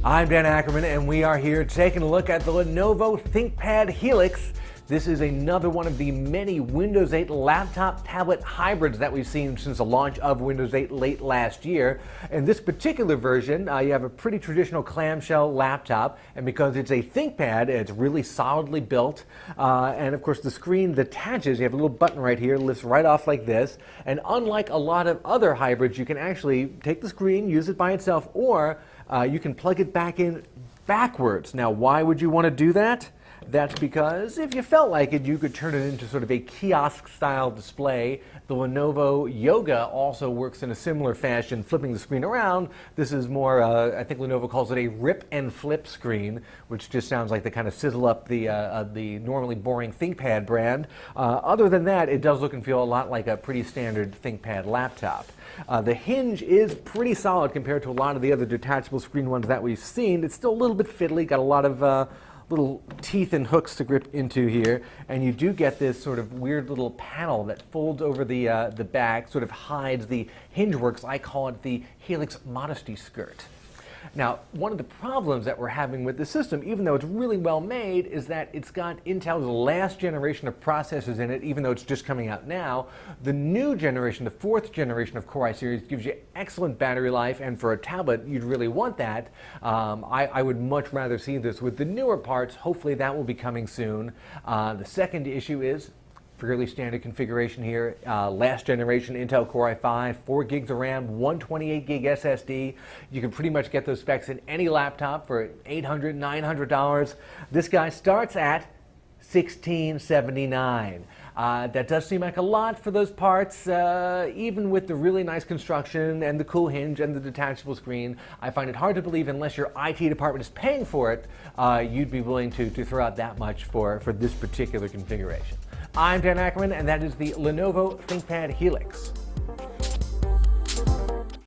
I'm Dan Ackerman, and we are here taking a look at the Lenovo ThinkPad Helix. This is another one of the many Windows 8 laptop tablet hybrids that we've seen since the launch of Windows 8 late last year. In this particular version, you have a pretty traditional clamshell laptop, and because it's a ThinkPad, it's really solidly built. And of course, the screen detaches. You have a little button right here, lifts right off like this. And unlike a lot of other hybrids, you can actually take the screen, use it by itself, or you can plug it back in backwards. Now, why would you want to do that? That's because if you felt like it, you could turn it into sort of a kiosk-style display. The Lenovo Yoga also works in a similar fashion, flipping the screen around. This is more, I think Lenovo calls it a rip and flip screen, which just sounds like they kind of sizzle up the normally boring ThinkPad brand. Other than that, it does look and feel a lot like a pretty standard ThinkPad laptop. The hinge is pretty solid compared to a lot of the other detachable screen ones that we've seen. It's still a little bit fiddly, got a lot of little teeth and hooks to grip into here, and you do get this sort of weird little panel that folds over the back, sort of hides the hinge works. I call it the Helix Modesty Skirt. Now, one of the problems that we're having with the system, even though it's really well made, is that it's got Intel's last generation of processors in it, even though it's just coming out now. The new generation, the fourth generation of Core i series, gives you excellent battery life, and for a tablet, you'd really want that. I would much rather see this with the newer parts. Hopefully that will be coming soon. The second issue is fairly standard configuration here. Last generation Intel Core i5, 4 gigs of RAM, 128 gig SSD. You can pretty much get those specs in any laptop for $800, $900. This guy starts at $1,679. That does seem like a lot for those parts, even with the really nice construction and the cool hinge and the detachable screen. I find it hard to believe, unless your IT department is paying for it, you'd be willing to throw out that much for this particular configuration. I'm Dan Ackerman, and that is the Lenovo ThinkPad Helix.